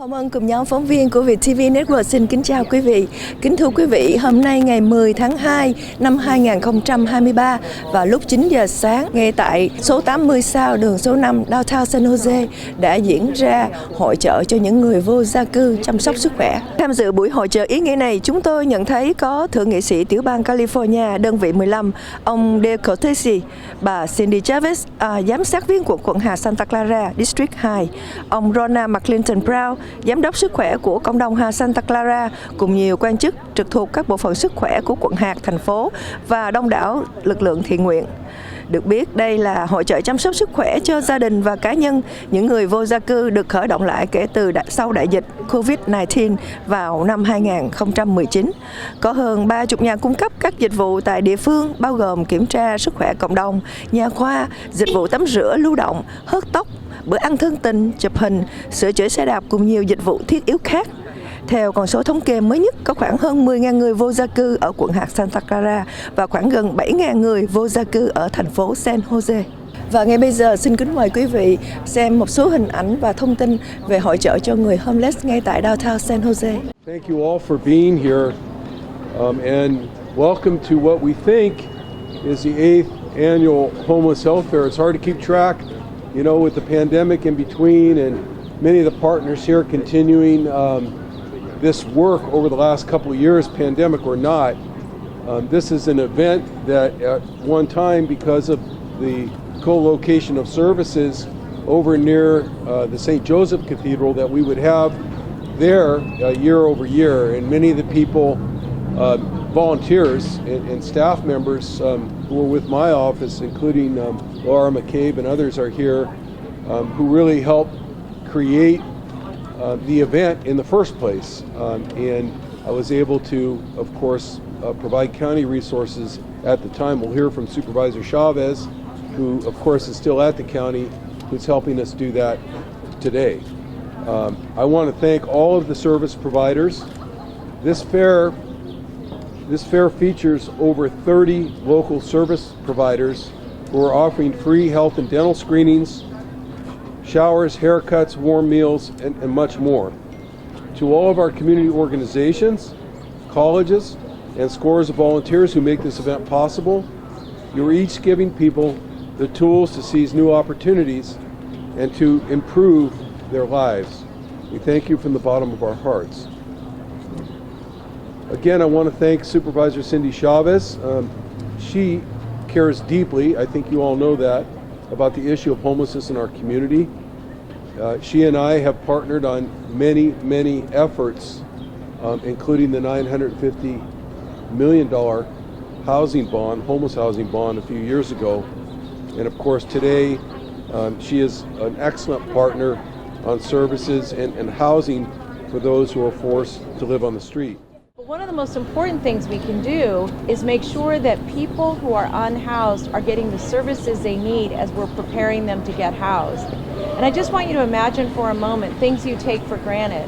H녕N cùng nhóm phóng viên của Vietv Network xin kính chào quý vị. Kính thưa quý vị, hôm nay ngày 10 tháng 2 năm 2023 vào lúc 9 giờ sáng, ngay tại số 80 sao đường số 5 downtown San Jose đã diễn ra hội chợ cho những người vô gia cư chăm sóc sức khỏe. Tham dự buổi hội chợ ý nghĩa này, chúng tôi nhận thấy có Thượng nghị sĩ tiểu bang California đơn vị 15, ông De Cortesi, bà Cindy Chavez, giám sát viên của quận hạt Santa Clara, District 2, ông Rona McClinton Brown, giám đốc sức khỏe của cộng đồng hạt Santa Clara, cùng nhiều quan chức trực thuộc các bộ phận sức khỏe của quận hạt, thành phố và đông đảo lực lượng thiện nguyện. Được biết, đây là hội chợ chăm sóc sức khỏe cho gia đình và cá nhân, những người vô gia cư được khởi động lại kể từ sau đại dịch COVID-19 vào năm 2019. Có hơn 30 nhà cung cấp các dịch vụ tại địa phương, bao gồm kiểm tra sức khỏe cộng đồng, nhà khoa, dịch vụ tắm rửa lưu động, hớt tóc, bữa ăn thân tình, chụp hình, sửa chữa xe đạp cùng nhiều dịch vụ thiết yếu khác. Theo con số thống kê mới nhất, có khoảng hơn 10.000 người vô gia cư ở quận hạt Santa Clara và khoảng gần 7.000 người vô gia cư ở thành phố San Jose. Và ngay bây giờ xin kính mời quý vị xem một số hình ảnh và thông tin về hội chợ cho người homeless ngay tại downtown San Jose. Thank you all for being here and welcome to what we think is the 8th annual Homeless Health Fair. It's hard to keep track, you know, with the pandemic in between and many of the partners here continuing this work over the last couple of years, pandemic or not. This is an event that at one time, because of the co-location of services over near the St. Joseph Cathedral, that we would have there year over year, and many of the people, volunteers and staff members who were with my office, including Laura McCabe and others are here, who really helped create the event in the first place, and I was able to, of course, provide county resources at the time. We'll hear from Supervisor Chavez, who, of course, is still at the county, who's helping us do that today. I want to thank all of the service providers. This fair features over 30 local service providers who are offering free health and dental screenings, showers, haircuts, warm meals, and much more. To all of our community organizations, colleges, and scores of volunteers who make this event possible, you're each giving people the tools to seize new opportunities and to improve their lives. We thank you from the bottom of our hearts. Again, I want to thank Supervisor Cindy Chavez. She cares deeply, I think you all know that, about the issue of homelessness in our community. She and I have partnered on many efforts, including the $950 million housing bond, homeless housing bond a few years ago. And of course today, she is an excellent partner on services and housing for those who are forced to live on the street. One of the most important things we can do is make sure that people who are unhoused are getting the services they need as we're preparing them to get housed. And I just want you to imagine for a moment things you take for granted: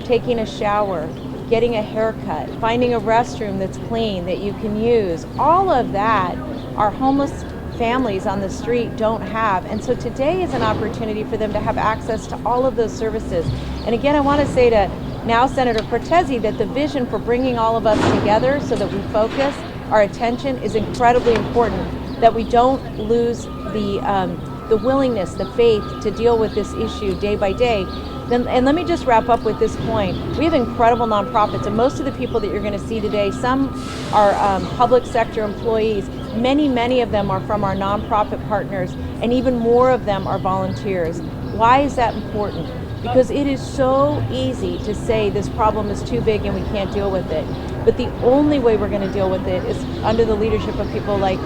taking a shower, getting a haircut, finding a restroom that's clean that you can use. All of that our homeless families on the street don't have. And so today is an opportunity for them to have access to all of those services. And again, I want to say to now Senator Cortesi that the vision for bringing all of us together so that we focus our attention is incredibly important, that we don't lose the willingness, the faith to deal with this issue day by day. And let me just wrap up with this point. We have incredible nonprofits, and most of the people that you're going to see today, some are public sector employees. Many of them are from our nonprofit partners, and even more of them are volunteers. Why is that important? Because it is so easy to say this problem is too big and we can't deal with it. But the only way we're going to deal with it is under the leadership of people like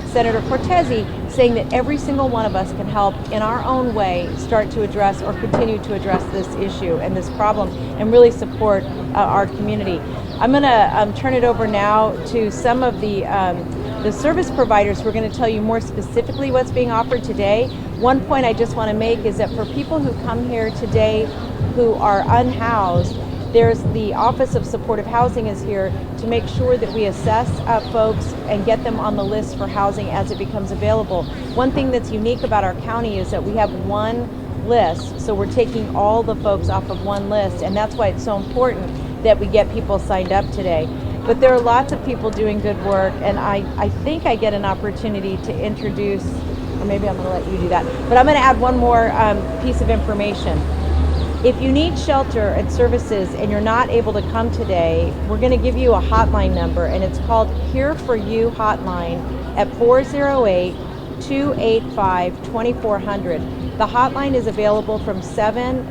Senator Cortesi, saying that every single one of us can help in our own way start to address or continue to address this issue and this problem and really support our community. I'm going to turn it over now to some of the service providers who are going to tell you more specifically what's being offered today. One point I just want to make is that for people who come here today who are unhoused, there's the Office of Supportive Housing is here to make sure that we assess folks and get them on the list for housing as it becomes available. One thing that's unique about our county is that we have one list, so we're taking all the folks off of one list, and that's why it's so important that we get people signed up today. But there are lots of people doing good work, and I think I get an opportunity to introduce, or maybe I'm going to let you do that, but I'm going to add one more piece of information. If you need shelter and services and you're not able to come today, we're going to give you a hotline number, and it's called Here For You Hotline at 408-285-2400. The hotline is available from 7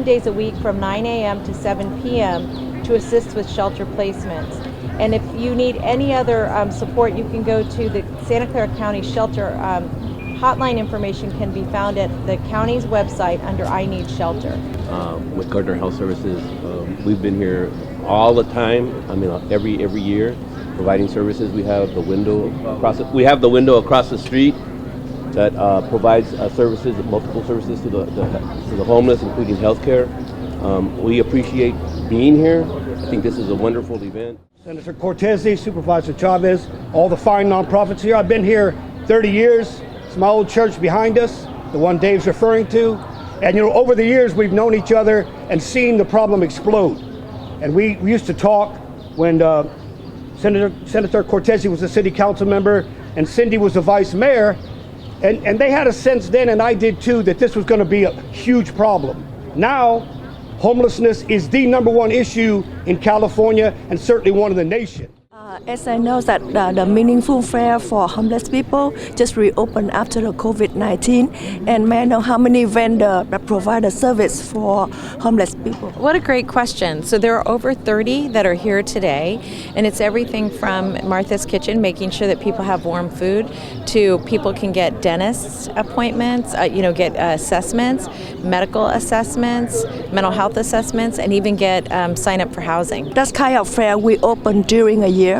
days a week from 9 a.m. to 7 p.m. to assist with shelter placements. And if you need any other support, you can go to the Santa Clara County Shelter hotline. Information can be found at the county's website under I Need Shelter. With Gardner Health Services, we've been here all the time. I mean, every year, providing services. We have the window across the street that provides services, multiple services to the homeless, including healthcare. We appreciate being here. I think this is a wonderful event. Senator Cortese, Supervisor Chavez, all the fine nonprofits here. I've been here 30 years. It's my old church behind us, the one Dave's referring to. And you know, over the years, we've known each other and seen the problem explode. And we used to talk when Senator Cortese was a city council member and Cindy was the vice mayor. And they had a sense then, and I did too, that this was going to be a huge problem. Now, homelessness is the #1 issue in California and certainly one in the nation. As I know that the meaningful fair for homeless people just reopened after the COVID-19, and may I know how many vendors that provide a service for homeless people? What a great question. So there are over 30 that are here today, and it's everything from Martha's Kitchen, making sure that people have warm food, to people can get dentist appointments, get assessments, medical assessments, mental health assessments, and even get sign up for housing. That kind of fair we open during a year?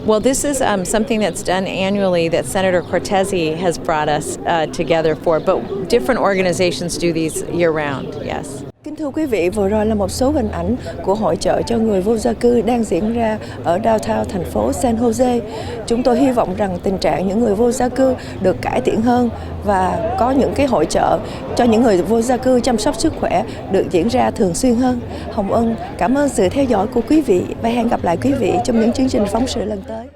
Well, this is something that's done annually that Senator Cortese has brought us together for, but different organizations do these year-round, yes. Kính thưa quý vị, vừa rồi là một số hình ảnh của hội chợ cho người vô gia cư đang diễn ra ở downtown thành phố San Jose. Chúng tôi hy vọng rằng tình trạng những người vô gia cư được cải thiện hơn và có những cái hội chợ cho những người vô gia cư chăm sóc sức khỏe được diễn ra thường xuyên hơn. Hồng Ân cảm ơn sự theo dõi của quý vị và hẹn gặp lại quý vị trong những chương trình phóng sự lần tới.